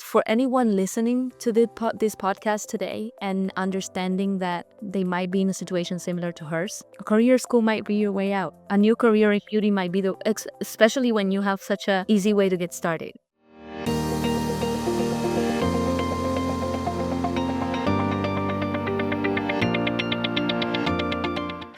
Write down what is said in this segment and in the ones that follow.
for anyone listening to this podcast today and understanding that they might be in a situation similar to hers, a career school might be your way out. A new career in beauty might be especially when you have such an easy way to get started.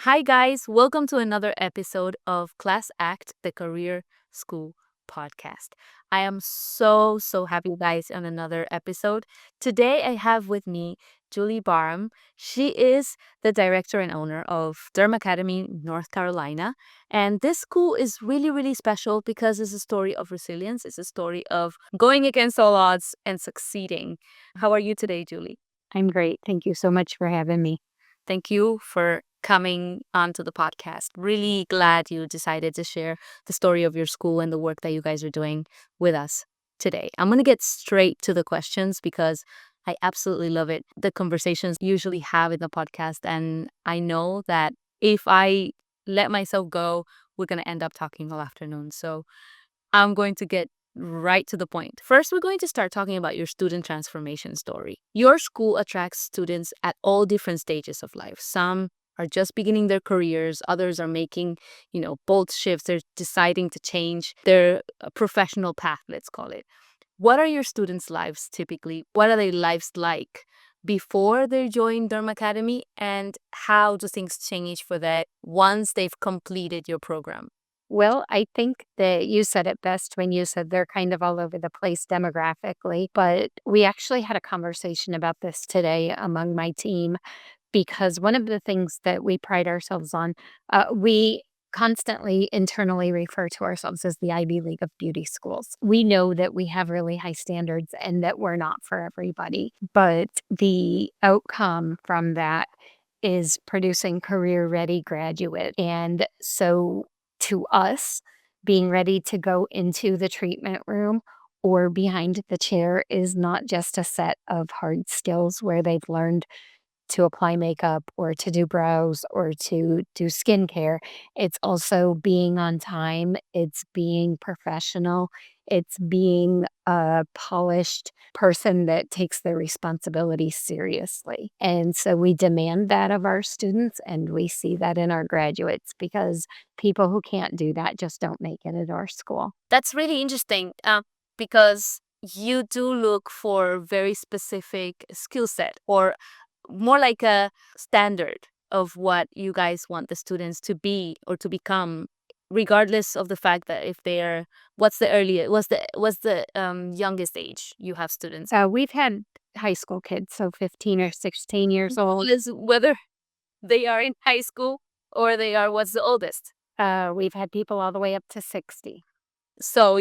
Hi guys, welcome to another episode of Class Act, the Career School podcast. I am so happy guys on another episode. Today I have with me Julie Berham. She is the director and owner of Durham Academy, North Carolina. And this school is really special because it's a story of resilience. It's a story of going against all odds and succeeding. How are you today, Julie? I'm great. Thank you so much for having me. Thank you for coming onto the podcast. Really glad you decided to share the story of your school and the work that you guys are doing with us today. I'm going to get straight to the questions because I absolutely love it. The conversations you usually have in the podcast. And I know that if I let myself go, we're going to end up talking all afternoon. So I'm going to get right to the point. First, we're going to start talking about your student transformation story. Your school attracts students at all different stages of life. Some are just beginning their careers. Others are making, bold shifts. They're deciding to change their professional path, let's call it. What are your students' lives typically? What are their lives like before they join Derma Academy? And how do things change for that once they've completed your program? Well, I think that you said it best when you said they're kind of all over the place demographically, but we actually had a conversation about this today among my team because one of the things that we pride ourselves on, we constantly internally refer to ourselves as the Ivy League of beauty schools. We know that we have really high standards and that we're not for everybody, but the outcome from that is producing career-ready graduate. And so to us, being ready to go into the treatment room or behind the chair is not just a set of hard skills where they've learned to apply makeup or to do brows or to do skincare. It's also being on time. It's being professional. It's being a polished person that takes their responsibilities seriously. And so we demand that of our students, and we see that in our graduates because people who can't do that just don't make it at our school. That's really interesting because you do look for very specific skill set or more like a standard of what you guys want the students to be or to become, regardless of the fact that if they're what's the youngest age you have students. We've had high school kids, so 15 or 16 years old. Is whether they are in high school or they are what's the oldest. We've had people all the way up to 60. So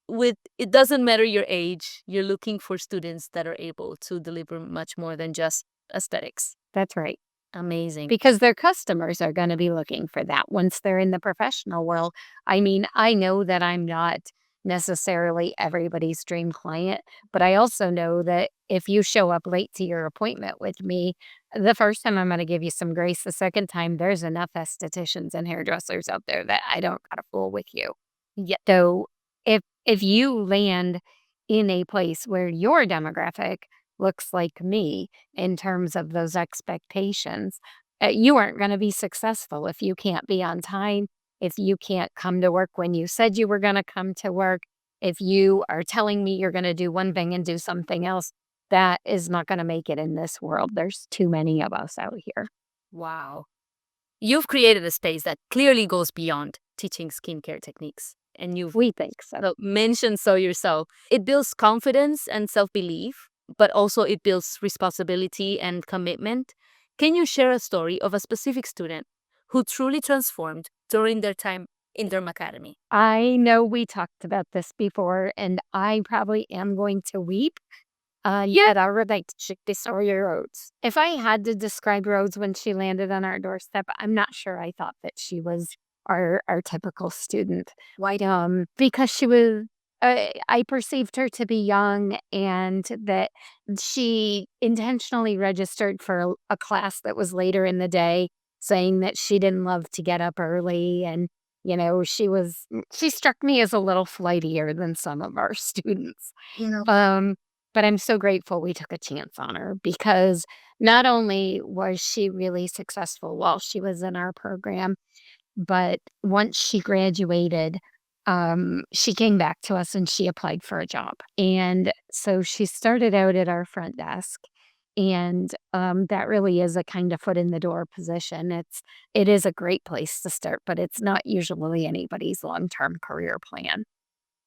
it doesn't matter your age, you're looking for students that are able to deliver much more than just aesthetics. That's right. Amazing. Because their customers are going to be looking for that once they're in the professional world. I mean, I know that I'm not necessarily everybody's dream client, but I also know that if you show up late to your appointment with me, the first time I'm going to give you some grace. The second time, there's enough estheticians and hairdressers out there that I don't got to fool with you. Yeah. So if you land in a place where your demographic looks like me in terms of those expectations, you aren't going to be successful if you can't be on time, if you can't come to work when you said you were going to come to work, if you are telling me you're going to do one thing and do something else. That is not going to make it in this world. There's too many of us out here. Wow. You've created a space that clearly goes beyond teaching skincare techniques. And we think so. Mentioned so yourself. It builds confidence and self-belief, but also it builds responsibility and commitment. Can you share a story of a specific student who truly transformed during their time in Derma Academy? I know we talked about this before, and I probably am going to weep. Yet I relate to Victoria Rhodes. If I had to describe Rhodes when she landed on our doorstep, I'm not sure I thought that she was our typical student. Why? Because she was, I perceived her to be young and that she intentionally registered for a class that was later in the day, saying that she didn't love to get up early and She struck me as a little flightier than some of our students. Um, but I'm so grateful we took a chance on her because not only was she really successful while she was in our program, but once she graduated, she came back to us and she applied for a job. And so she started out at our front desk. And that really is a kind of foot in the door position. It is a great place to start, but it's not usually anybody's long term career plan.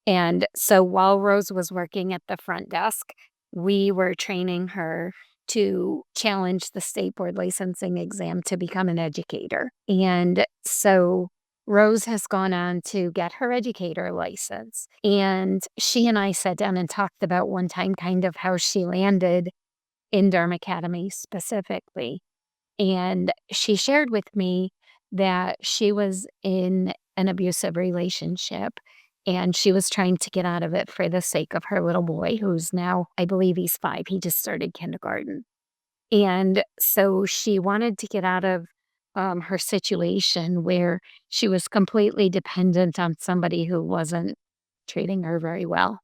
And so while Rose was working at the front desk, we were training her to challenge the state board licensing exam to become an educator. And so Rose has gone on to get her educator license. And she and I sat down and talked about one time kind of how she landed in Durham Academy specifically. And she shared with me that she was in an abusive relationship and she was trying to get out of it for the sake of her little boy, who's now, I believe he's 5. He just started kindergarten. And so she wanted to get out of her situation where she was completely dependent on somebody who wasn't treating her very well.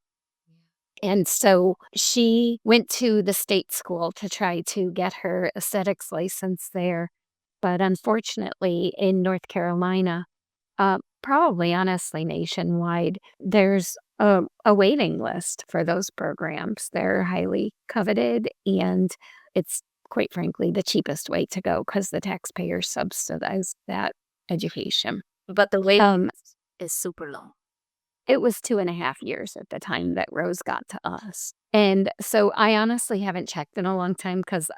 And so she went to the state school to try to get her aesthetics license there. But unfortunately, in North Carolina, probably honestly nationwide, there's a waiting list for those programs. They're highly coveted, and it's quite frankly the cheapest way to go because the taxpayers subsidize that education. But the wait Um, is super long. It was 2.5 years at the time that Rose got to us. And so I honestly haven't checked in a long time because,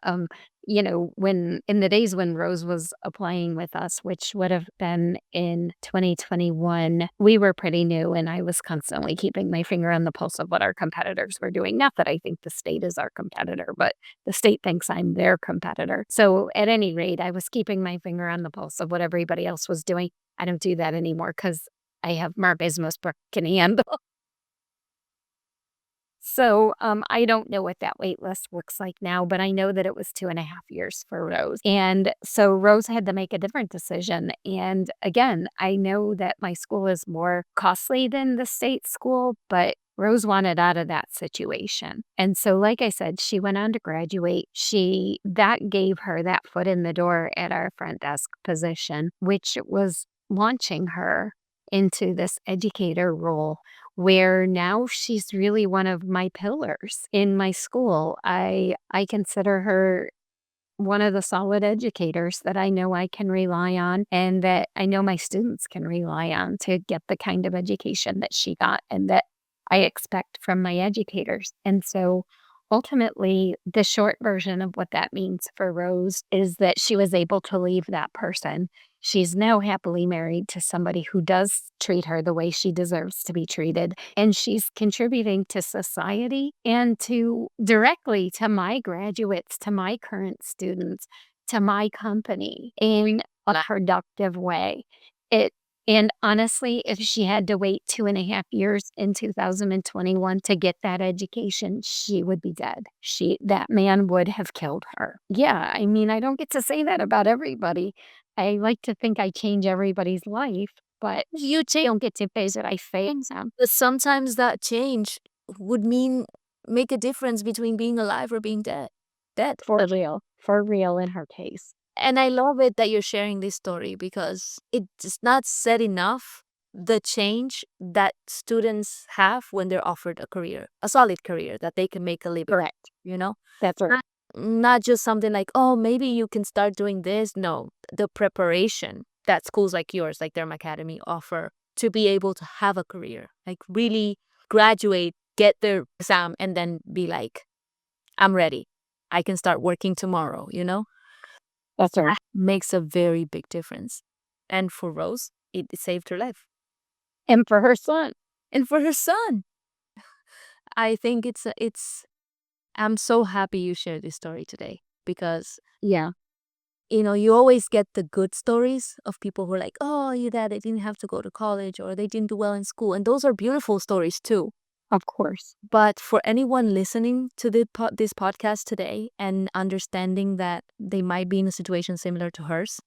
when in the days when Rose was applying with us, which would have been in 2021, we were pretty new and I was constantly keeping my finger on the pulse of what our competitors were doing. Not that I think the state is our competitor, but the state thinks I'm their competitor. So at any rate, I was keeping my finger on the pulse of what everybody else was doing. I don't do that anymore because I have Marvismus can handle. So, I don't know what that wait list looks like now, but I know that it was 2.5 years for Rose. And so Rose had to make a different decision. And again, I know that my school is more costly than the state school, but Rose wanted out of that situation. And so, like I said, she went on to graduate. That gave her that foot in the door at our front desk position, which was launching her into this educator role where now she's really one of my pillars in my school. I consider her one of the solid educators that I know I can rely on and that I know my students can rely on to get the kind of education that she got and that I expect from my educators. And so ultimately, the short version of what that means for Rose is that she was able to leave that person. She's now happily married to somebody who does treat her the way she deserves to be treated. And she's contributing to society and directly to my graduates, to my current students, to my company in a productive way. It and honestly, if she had to wait 2.5 years in 2021 to get that education, she would be dead. That man would have killed her. Yeah, I mean, I don't get to say that about everybody. I like to think I change everybody's life, but you don't get to face it. I face them. But sometimes that change would make a difference between being alive or being dead. Dead. For real in her case. And I love it that you're sharing this story because it's not said enough the change that students have when they're offered a career, a solid career that they can make a living. Correct. That's right. Not just something like, oh, maybe you can start doing this. No, the preparation that schools like yours, like Derma Academy, offer to be able to have a career, like really graduate, get their exam, and then be like, I'm ready. I can start working tomorrow, That's right. Makes a very big difference. And for Rose, it saved her life. And for her son. And for her son. I think I'm so happy you shared this story today because, Yeah, you always get the good stories of people who are like, oh, your dad, they didn't have to go to college or they didn't do well in school. And those are beautiful stories too. of course. But for anyone listening to this podcast today and understanding that they might be in a situation similar to hers,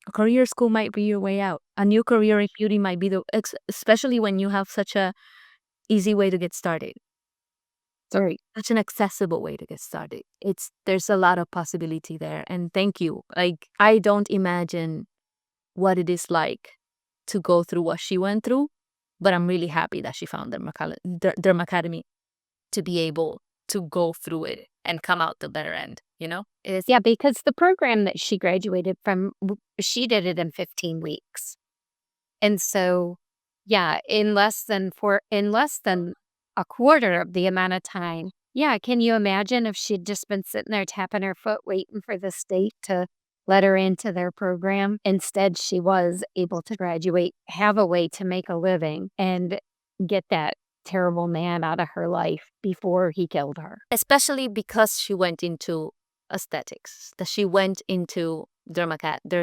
A career school might be your way out. A new career in beauty might be especially when you have such a easy way to get started, Sorry. such an accessible way to get started. There's a lot of possibility there. And thank you. Like, I don't imagine what it is like to go through what she went through, but I'm really happy that she found Derma Academy to be able to go through it and come out the better end, you know? It's Yeah, because the program that she graduated from, she did it in 15 weeks. And so, yeah, in less than a quarter of the amount of time. Yeah, can you imagine if she'd just been sitting there tapping her foot waiting for the state to let her into their program? Instead, she was able to graduate, have a way to make a living, and get that terrible man out of her life before he killed her. especially because she went into aesthetics, that she went into Durham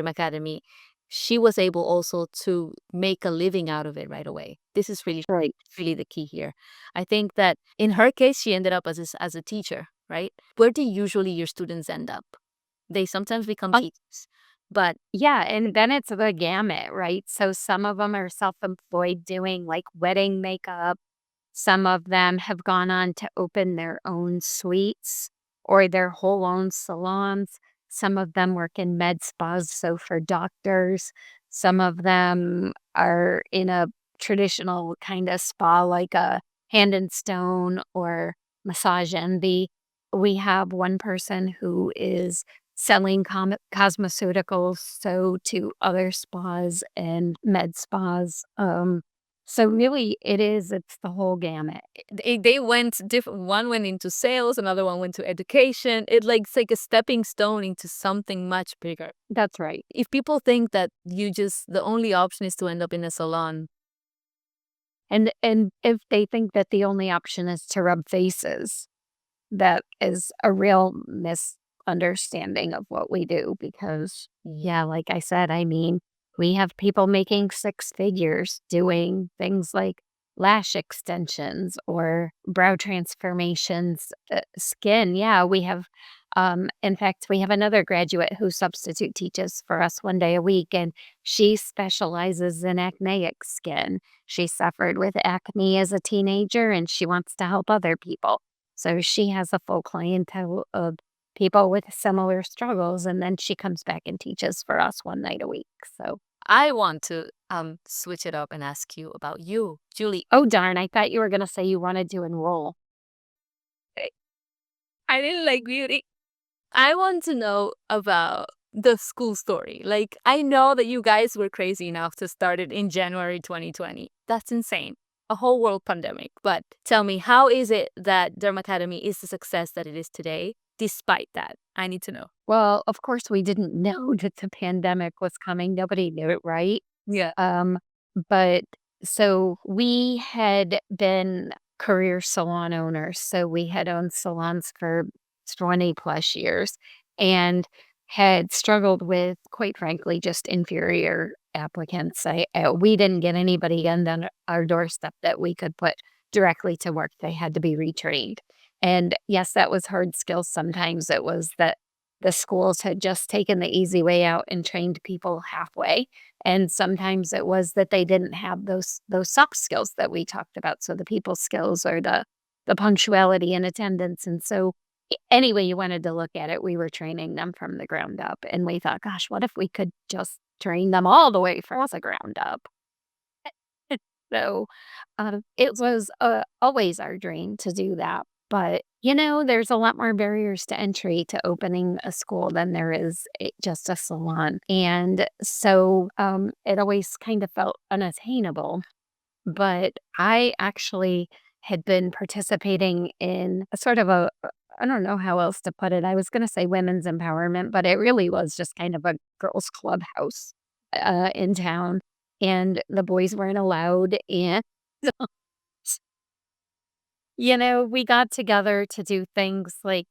Academy. She was able also to make a living out of it right away. This is Right. really the key here. I think that in her case, she ended up as a teacher, right? Where do usually your students end up? They sometimes become teachers, but Yeah, and then it's the gamut, right? So some of them are self-employed doing, like, wedding makeup. Some of them have gone on to open their own suites or their whole own salons. Some of them work in med spas, so for doctors. Some of them are in a traditional kind of spa, like a Hand and Stone or Massage Envy. We have one person who is selling cosmeceuticals, so to other spas and med spas. So really, it's the whole gamut. they went different. One went into sales, another one went to education. It's like a stepping stone into something much bigger. That's right. If people think that the only option is to end up in a salon, And if they think that the only option is to rub faces, that is a real misunderstanding of what we do because, yeah, like I said, I mean, we have people making six figures doing things like lash extensions or brow transformations, skin. Yeah, we have, in fact, we have another graduate who substitute teaches for us one day a week, and she specializes in acneic skin. She suffered with acne as a teenager and she wants to help other people. So she has a full clientele of people with similar struggles, and then she comes back and teaches for us one night a week. So, I want to switch it up and ask you about you, Julie. oh darn, I thought you were going to say you wanted to enroll. I didn't like beauty. I want to know about the school story. Like, I know that you guys were crazy enough to start it in January 2020. That's insane. A whole world pandemic. But tell me, how is it that Derma Academy is the success that it is today, despite that? I need to know. Well, of course, we didn't know that the pandemic was coming. Nobody knew it, right? Yeah. Um, but so we had been career salon owners. So we had owned salons for 20 plus years and had struggled with, quite frankly, just inferior applicants. We didn't get anybody on our doorstep that we could put directly to work. They had to be retrained. And yes, that was hard skills. Sometimes it was that the schools had just taken the easy way out and trained people halfway. And sometimes it was that they didn't have those soft skills that we talked about. So the people skills or the punctuality and attendance. And so any way you wanted to look at it, we were training them from the ground up. And we thought, gosh, what if we could just train them all the way from the ground up? So it was always our dream to do that. But, there's a lot more barriers to entry to opening a school than there is just a salon. And so it always kind of felt unattainable. But I actually had been participating in a sort of I don't know how else to put it. I was going to say women's empowerment, but it really was just kind of a girls' clubhouse in town. And the boys weren't allowed. And we got together to do things like,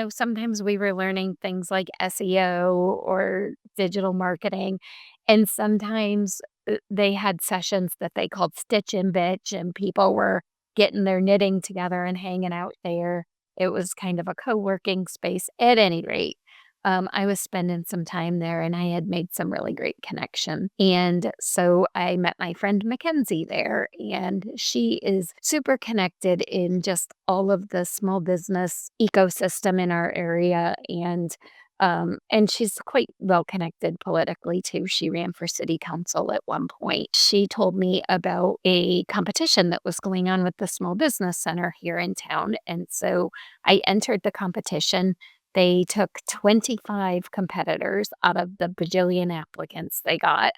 sometimes we were learning things like SEO or digital marketing. And sometimes they had sessions that they called Stitch and Bitch, and people were getting their knitting together and hanging out there. It was kind of a co working space at any rate. I was spending some time there and I had made some really great connection. And so I met my friend Mackenzie there, and she is super connected in just all of the small business ecosystem in our area. And she's quite well connected politically too. She ran for city council at one point. She told me about a competition that was going on with the Small Business Center here in town. And so I entered the competition. They took 25 competitors out of the bajillion applicants they got.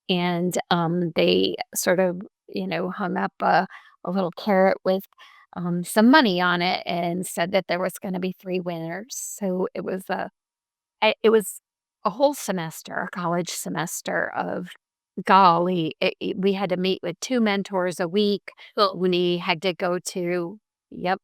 And they sort of, hung up a little carrot with some money on it and said that there was going to be three winners. So it was a whole semester, a college semester of golly, we had to meet with 2 mentors a week. Well, We had to go to Yep.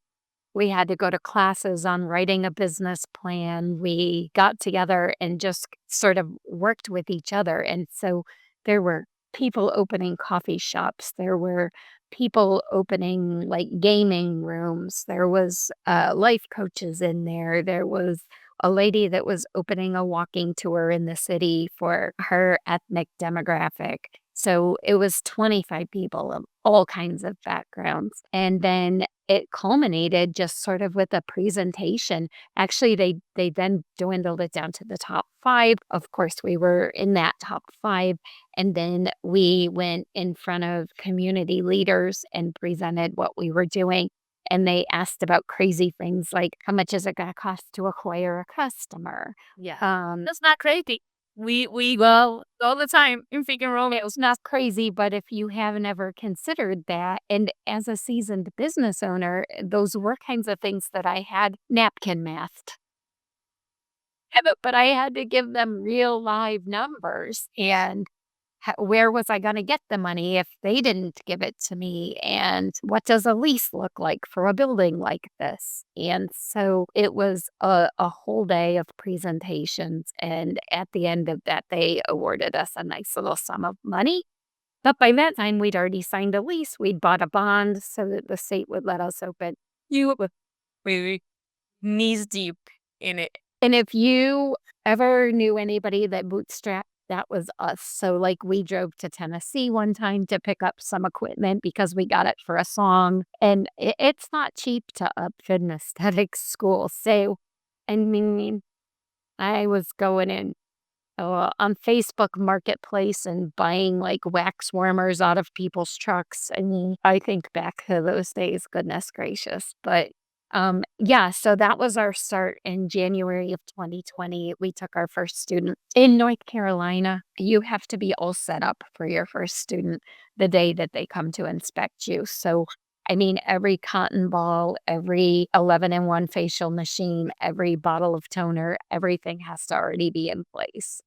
We had to go to classes on writing a business plan. We got together and just sort of worked with each other. And so there were people opening coffee shops. There were people opening like gaming rooms. There was life coaches in there. There was a lady that was opening a walking tour in the city for her ethnic demographic. So it was 25 people of all kinds of backgrounds. And then it culminated just sort of with a presentation. Actually, they then dwindled it down to the top 5. Of course, we were in that top 5, and then we went in front of community leaders and presented what we were doing, and they asked about crazy things like, "How much is it gonna cost to acquire a customer?" yeah. Um, That's not crazy. We go all the time in freaking it romance. was not crazy, but if you haven't ever considered that, and as a seasoned business owner, those were kinds of things that I had napkin mathed. But I had to give them real live numbers, and where was I going to get the money if they didn't give it to me? And what does a lease look like for a building like this? And so it was a whole day of presentations. And at the end of that, they awarded us a nice little sum of money. But by that time, we'd already signed a lease. We'd bought a bond so that the state would let us open. You were really knees deep in it. And if you ever knew anybody that bootstrapped, that was us. So, like, we drove to Tennessee one time to pick up some equipment because we got it for a song, and it's not cheap to upfit an aesthetic school. So, I mean, I was going in on Facebook Marketplace and buying like wax warmers out of people's trucks. I mean, I think back to those days, goodness gracious. But yeah, so that was our start in January of 2020. We took our first student in North Carolina. You have to be all set up for your first student the day that they come to inspect you. So I mean, every cotton ball, every 11-in-1 facial machine, every bottle of toner, everything has to already be in place.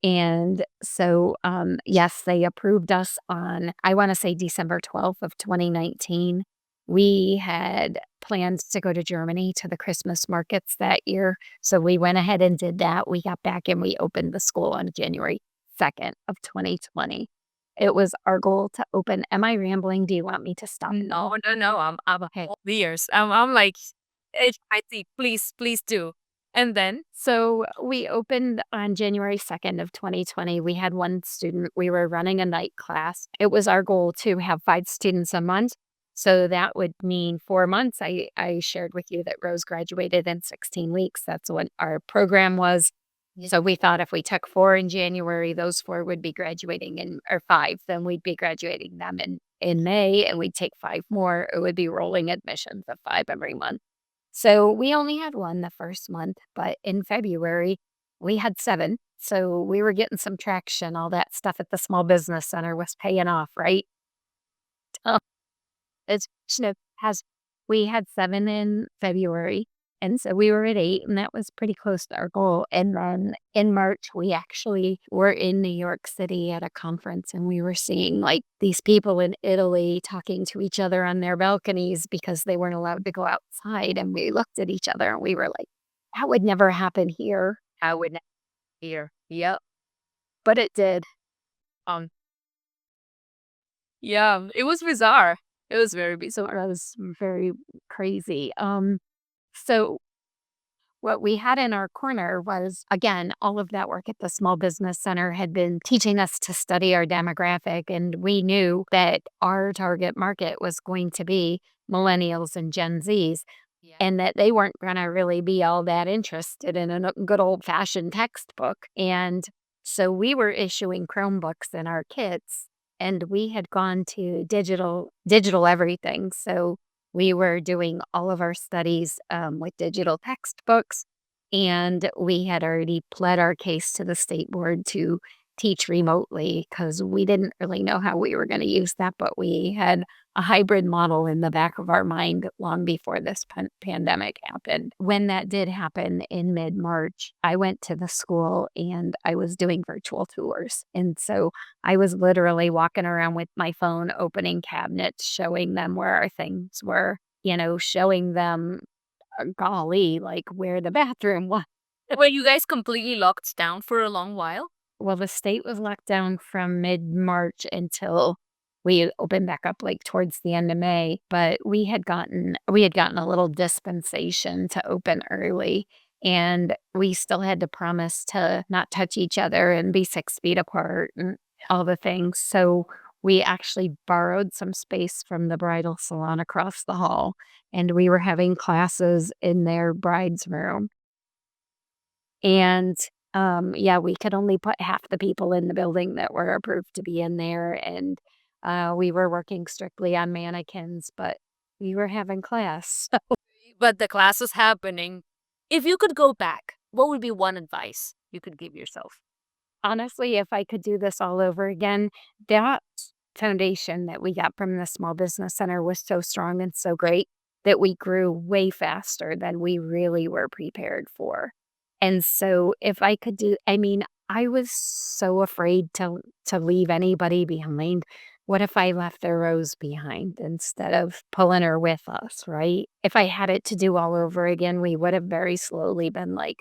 And so, yes, they approved us on, I want to say December 12th of 2019. We had plans to go to Germany to the Christmas markets that year. So we went ahead and did that. We got back and we opened the school on January 2nd of 2020. It was our goal to open. Am I rambling? Do you want me to stop? No, no, no. I'm Okay. all ears. I'm like, I see. Please, please do. And then, So we opened on January 2nd of 2020. We had one student. We were running a night class. It was our goal to have 5 students a month. So that would mean 4 months. I shared with you that Rose graduated in 16 weeks. That's what our program was. So we thought if we took 4 in January, those 4 would be graduating in, or 5, then we'd be graduating them in May, and we'd take 5 more. It would be rolling admissions of 5 every month. So we only had 1 the first month, but in February, we had 7. So we were getting some traction. All that stuff at the Small Business Center was paying off, right? Uh, it's has we had 7 in February, and so we were at 8, and that was pretty close to our goal. And then in March, we actually were in New York City at a conference, and we were seeing like these people in Italy talking to each other on their balconies because they weren't allowed to go outside. And we looked at each other and we were like, that would never happen here. I would not hear. Yep. But it did. Um. Yeah. It was bizarre. It was very So bizarre. that was very crazy. So what we had in our corner was, again, all of that work at the Small Business Center had been teaching us to study our demographic. And we knew that our target market was going to be millennials and Gen Zs, Yeah. and that they weren't going to really be all that interested in a good old fashioned textbook. And so we were issuing Chromebooks in our kits, and we had gone to digital everything. So we were doing all of our studies with digital textbooks, and we had already pled our case to the state board to teach remotely because we didn't really know how we were going to use that, but we had a hybrid model in the back of our mind long before this pandemic happened. When that did happen in mid March, I went to the school and I was doing virtual tours. And so I was literally walking around with my phone, opening cabinets, showing them where our things were, showing them, golly, like where the bathroom was. Were you guys completely locked down for a long while? Well, the state was locked down from mid-March until we opened back up, like, towards the end of May, but we had gotten a little dispensation to open early, and we still had to promise to not touch each other and be 6 feet apart and all the things, so we actually borrowed some space from the bridal salon across the hall, and we were having classes in their bride's room. And, yeah, we could only put half the people in the building that were approved to be in there, and, we were working strictly on mannequins, but we were having class. But the class is happening. If you could go back, what would be one advice you could give yourself? Honestly, if I could do this all over again, that foundation that we got from the Small Business Center was so strong and so great that we grew way faster than we really were prepared for. And so if I could I mean, I was so afraid to leave anybody behind. What if I left a rose behind instead of pulling her with us, right? If I had it to do all over again, we would have very slowly been like,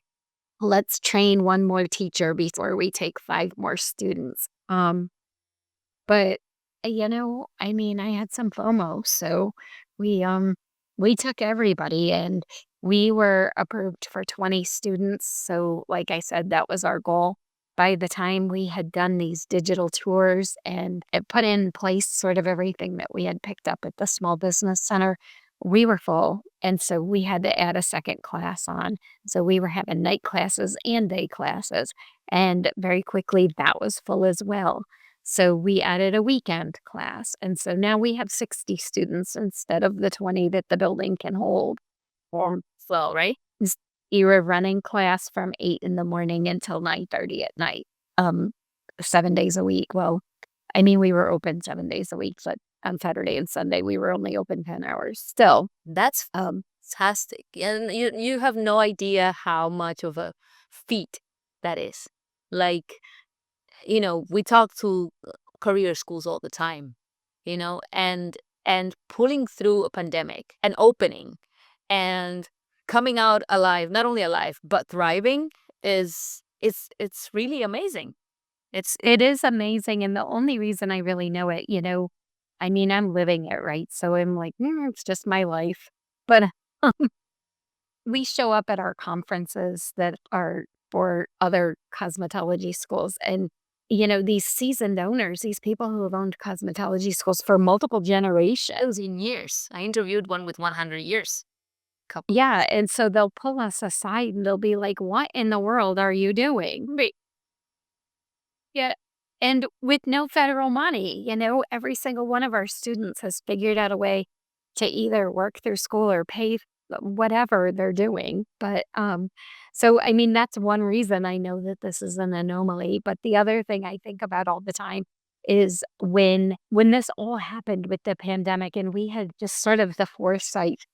let's train one more teacher before we take 5 more students. But, I mean, I had some FOMO, so we, um, we took everybody and we were approved for 20 students. So, like I said, that was our goal. By the time we had done these digital tours and it put in place sort of everything that we had picked up at the Small Business Center, we were full. And so we had to add a second class on. So we were having night classes and day classes. And very quickly, that was full as well. So we added a weekend class. And so now we have 60 students instead of the 20 that the building can hold. Or Well, right? you were running class from 8 in the morning until 9:30 at night, um, 7 days a week. Well, I mean, we were open 7 days a week, but on Saturday and Sunday, we were only open 10 hours. Still, That's um, fantastic. And you have no idea how much of a feat that is. Like, we talk to career schools all the time, and pulling through a pandemic and opening and coming out alive, not only alive, but thriving it's really amazing. it is amazing. And the only reason I really know it, I mean, I'm living it, right? So I'm like, it's just my life. But we show up at our conferences that are for other cosmetology schools. And, these seasoned owners, these people who have owned cosmetology schools for multiple generations. In years. I interviewed one with 100 years. Couple. Yeah. And so they'll pull us aside and they'll be like, what in the world are you doing? Yeah. And with no federal money, every single one of our students has figured out a way to either work through school or pay whatever they're doing. But so I mean that's one reason I know that this is an anomaly. But the other thing I think about all the time is when this all happened with the pandemic and we had just sort of the foresight,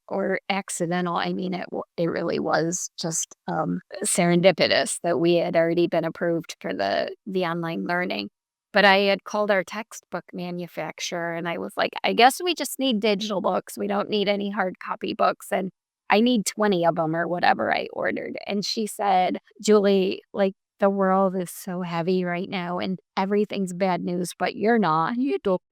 or accidental. I mean, it really was just serendipitous that we had already been approved for the online learning. But I had called our textbook manufacturer and I was like, I guess we just need digital books. We don't need any hard copy books. And I need 20 of them or whatever I ordered. And she said, Julie, like the world is so heavy right now and everything's bad news, but you're not. You don't.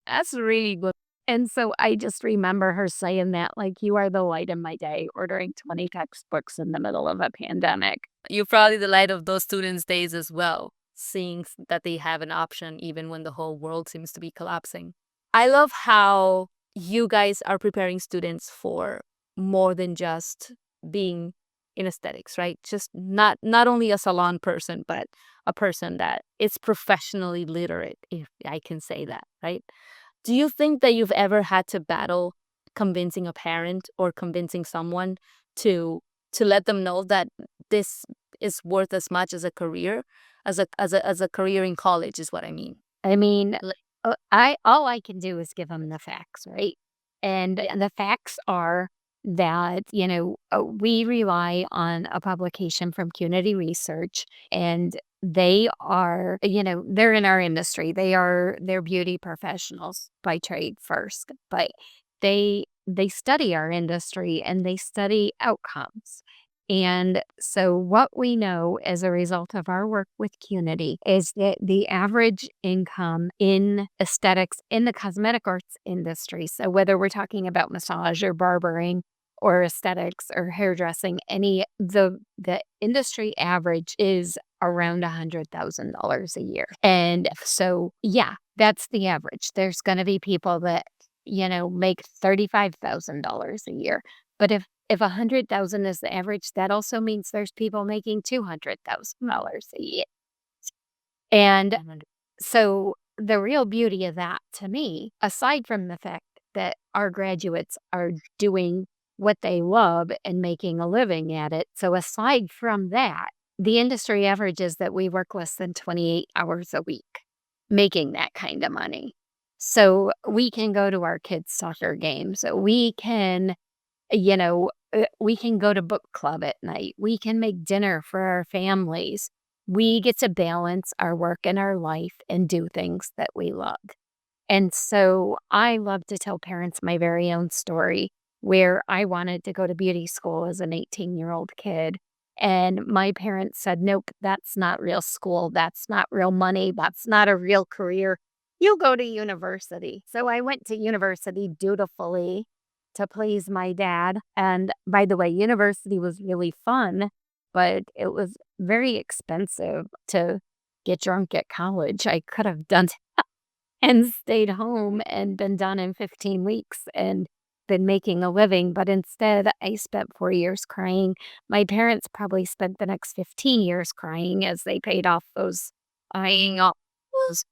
That's really good. And so I just remember her saying that, like, "You are the light in my day," ordering 20 textbooks in the middle of a pandemic. You're probably the light of those students' days as well, seeing that they have an option even when the whole world seems to be collapsing. I love how you guys are preparing students for more than just being in aesthetics, right? Just not only a salon person, but a person that is professionally literate, if I can say that, right? Do you think that you've ever had to battle convincing a parent or convincing someone to let them know that this is worth as much as a career, as a career in college is what I mean? I mean, Like, I all I can do is give them the facts, right? And yeah. the facts are that, we rely on a publication from CUNY Research, and they are, they're in our industry. They're beauty professionals by trade first, but they study our industry and they study outcomes. And so, what we know as a result of our work with CUNY is that the average income in aesthetics in the cosmetic arts industry, so whether we're talking about massage or barbering or aesthetics or hairdressing, the industry average is around $100,000 a year. And so, yeah, that's the average. There's going to be people that make $35,000 a year. But if 100,000 is the average, that also means there's people making $200,000 a year. And so the real beauty of that to me, aside from the fact that our graduates are doing what they love and making a living at it. So aside from that, the industry average is that we work less than 28 hours a week making that kind of money. So we can go to our kids' soccer games. We can go to book club at night. We can make dinner for our families. We get to balance our work and our life and do things that we love. And so I love to tell parents my very own story where I wanted to go to beauty school as an 18-year-old kid. And my parents said, nope, that's not real school. That's not real money. That's not a real career. You go to university. So I went to university dutifully to please my dad. And by the way, university was really fun, but it was very expensive to get drunk at college. I could have done and stayed home and been done in 15 weeks and been making a living. But instead, I spent 4 years crying. My parents probably spent the next 15 years crying as they paid off those eyeing off those.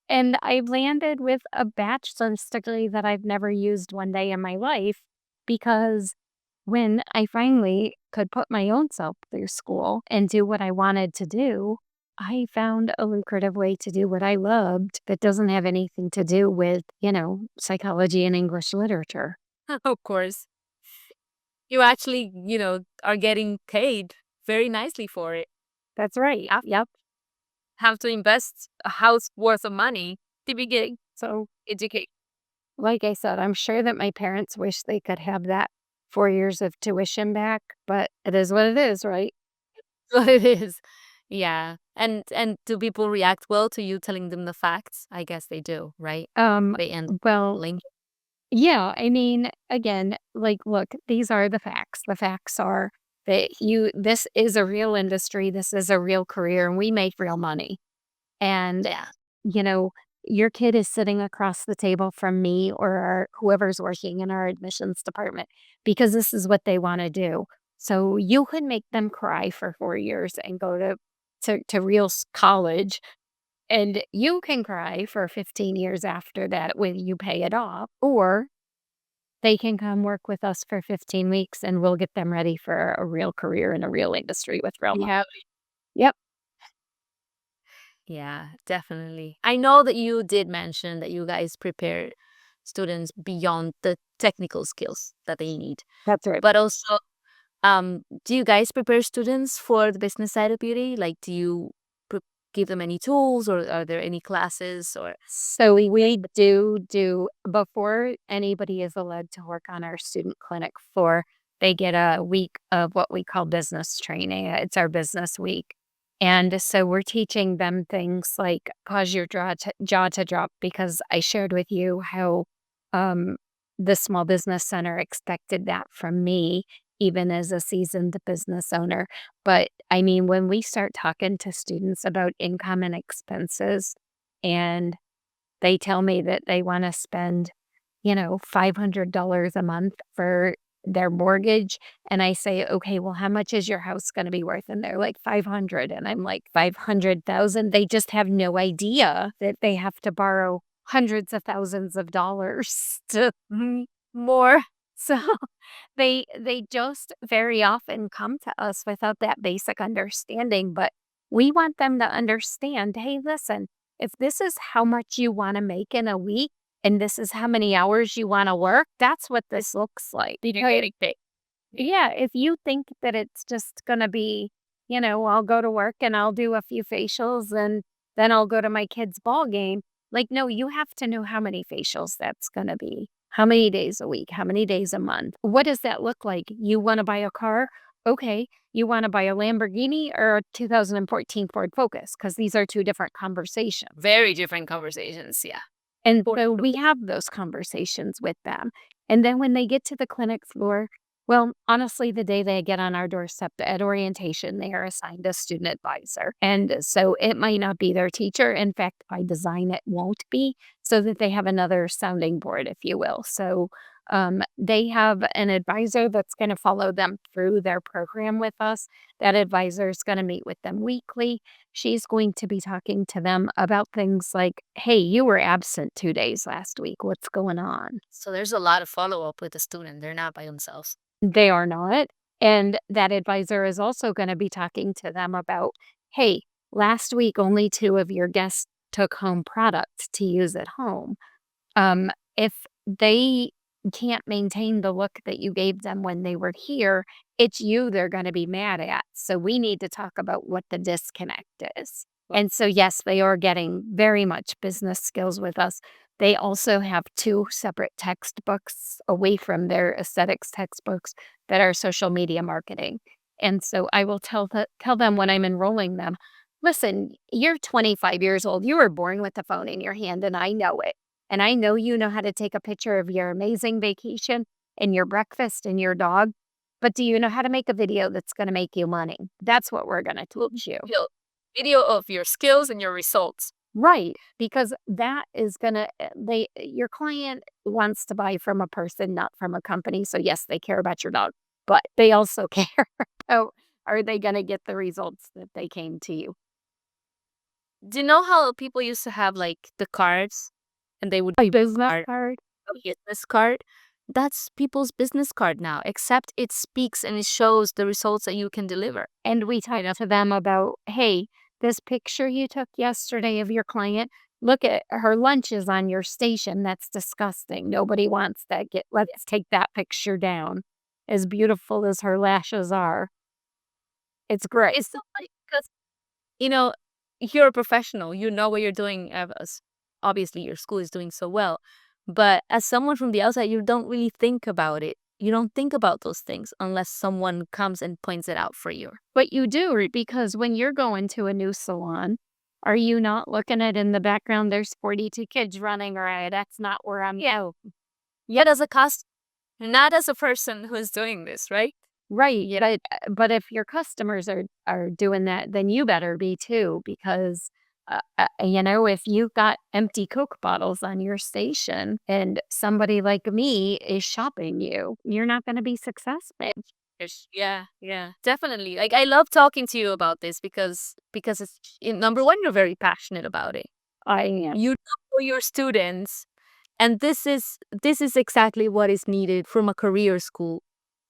And I landed with a bachelor's degree that I've never used one day in my life because when I finally could put my own self through school and do what I wanted to do, I found a lucrative way to do what I loved that doesn't have anything to do with, psychology and English literature. Of course. You actually, are getting paid very nicely for it. That's right. You Yep. have to invest a house worth of money to be getting So, educated. like I said, I'm sure that my parents wish they could have that 4 years of tuition back, but it is what it is, right? What it is. Yeah. And do people react well to you telling them the facts? I guess they do, right? Um, They end well, link. yeah, I mean, again, like, look, these are the facts. The facts are that this is a real industry, this is a real career, and we make real money. And, Yeah. you know, your kid is sitting across the table from me or whoever's working in our admissions department because this is what they want to do. So you could make them cry for 4 years and go to real college, and you can cry for 15 years after that when you pay it off, or they can come work with us for 15 weeks and we'll get them ready for a real career in a real industry with real money. Yeah. Yep, Yeah, definitely. I know that you did mention that you guys prepare students beyond the technical skills that they need. that's right. But also, do you guys prepare students for the business side of beauty? Like, do you pre- give them any tools, or are there any classes or So we do before anybody is allowed to work on our student clinic floor, they get a week of what we call business training. It's our business week. And so we're teaching them things like cause your jaw to drop, because I shared with you how um, the Small Business Center expected that from me, even as a seasoned business owner. But I mean, when we start talking to students about income and expenses, and they tell me that they want to spend, $500 a month for their mortgage. And I say, okay, well, how much is your house going to be worth? And they're like 500. And I'm like, 500,000. They just have no idea that they have to borrow hundreds of thousands of dollars to more. So they just very often come to us without that basic understanding. But we want them to understand, hey, listen, if this is how much you want to make in a week, and this is how many hours you want to work, that's what this looks like. Yeah, if you think that it's just going to be, I'll go to work and I'll do a few facials and then I'll go to my kid's ball game. Like, no, you have to know how many facials that's going to be, how many days a week, how many days a month. What does that look like? You want to buy a car? Okay. You want to buy a Lamborghini or a 2014 Ford Focus? Because these are two different conversations. Very different conversations. Yeah. And so we have those conversations with them. And then when they get to the clinic floor, well, honestly, the day they get on our doorstep at orientation, they are assigned a student advisor. And so it might not be their teacher. In fact, by design, it won't be, so that they have another sounding board, if you will. So they have an advisor that's going to follow them through their program with us. That advisor is going to meet with them weekly. She's going to be talking to them about things like, hey, you were absent 2 days last week. What's going on? So there's a lot of follow up with the student. They're not by themselves. They are not. And that advisor is also going to be talking to them about, hey, last week only 2 of your guests took home products to use at home. If they can't maintain the look that you gave them when they were here, it's you they're going to be mad at. So we need to talk about what the disconnect is. And so, yes, they are getting very much business skills with us. They also have 2 separate textbooks away from their aesthetics textbooks that are social media marketing. And so I will tell them when I'm enrolling them, listen, you're 25 years old. You were born with a phone in your hand, and I know it. And I know you know how to take a picture of your amazing vacation and your breakfast and your dog. But do you know how to make a video that's going to make you money? That's what we're going to teach you. Video of your skills and your results. Right, because that is gonna your client wants to buy from a person, not from a company. So yes, they care about your dog, but they also care about, are they gonna get the results that they came to you? Do you know how people used to have like the cards and they would A business card, card? a business card? That's people's business card now, except it speaks and it shows the results that you can deliver. And we talk to them about, hey, this picture you took yesterday of your client, look at her lunch is on your station. That's disgusting. Nobody wants that. Let's take that picture down. As beautiful as her lashes are, it's great. It's so funny because, you know, you're a professional, you know what you're doing. Obviously, your school is doing so well. But as someone from the outside, you don't really think about it. You don't think about those things unless someone comes and points it out for you. But you do, because when you're going to a new salon, are you not looking at in the background, there's 42 kids running around? That's not where I'm Yeah. Yet as a not as a person who's doing this, right? Right. Yeah. But if your customers are doing that, then you better be too, because if you've got empty Coke bottles on your station and somebody like me is shopping you, you're not going to be successful. Yeah, yeah, definitely. Like I love talking to you about this because it's number one, you're very passionate about it. I am. You know your students, and this is exactly what is needed from a career school,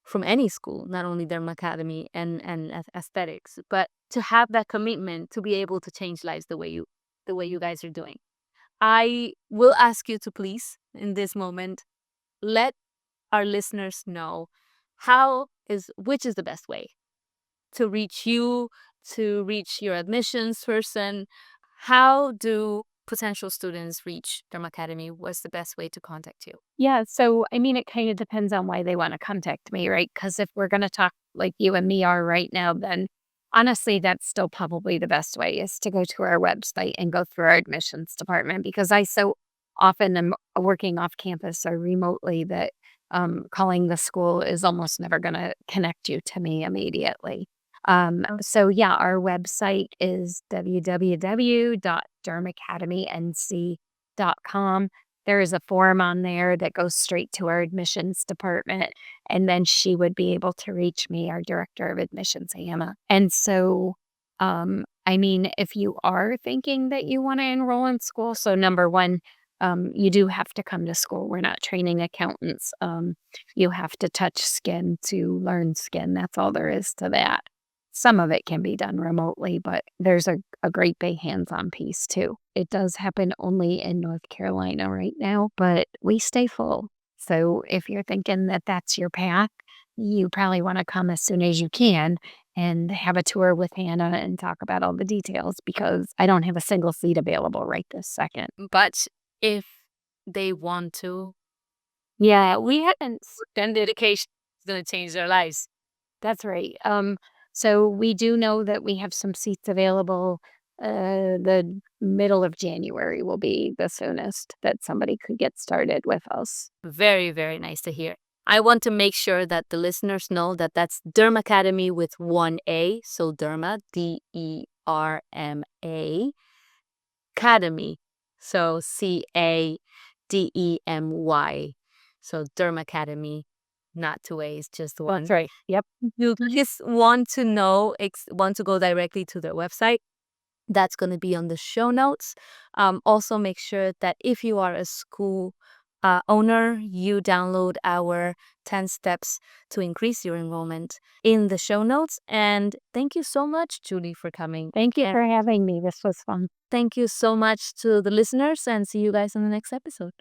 from any school, not only Derma Academy and aesthetics, but to have that commitment to be able to change lives the way you guys are doing. I will ask you to please, in this moment, let our listeners know which is the best way to reach you, to reach your admissions person. How do potential students reach Derma Academy? What's the best way to contact you? Yeah. So, I mean, it kind of depends on why they want to contact me, right? Because if we're going to talk like you and me are right now, then Honestly, that's still probably the best way is to go to our website and go through our admissions department because I so often am working off campus or remotely that calling the school is almost never going to connect you to me immediately. So, yeah, our website is www.dermacademync.com. There is a form on there that goes straight to our admissions department and then she would be able to reach me, our director of admissions, Hannah. And so, I mean, if you are thinking that you want to enroll in school, so number one, you do have to come to school. We're not training accountants. You have to touch skin to learn skin. That's all there is to that. Some of it can be done remotely, but there's a great big hands on piece too. It does happen only in North Carolina right now, but we stay full. So if you're thinking that that's your path, you probably want to come as soon as you can and have a tour with Hannah and talk about all the details because I don't have a single seat available right this second. But if they want to, Yeah, we hadn't. then dedication is going to change their lives. That's right. So we do know that we have some seats available. The middle of January will be the soonest that somebody could get started with us. Very, very nice to hear. I want to make sure that the listeners know that that's Derma Academy with one A. So Derma, Derma Academy. So Cademy. So Derma Academy, not two A's, just one. That's right. Yep. You just want to know, want to go directly to their website. That's going to be on the show notes. Also, make sure that if you are a school owner, you download our 10 steps to increase your enrollment in the show notes. And thank you so much, Julie, for coming. Thank you And for having me. This was fun. thank you so much to the listeners, and see you guys in the next episode.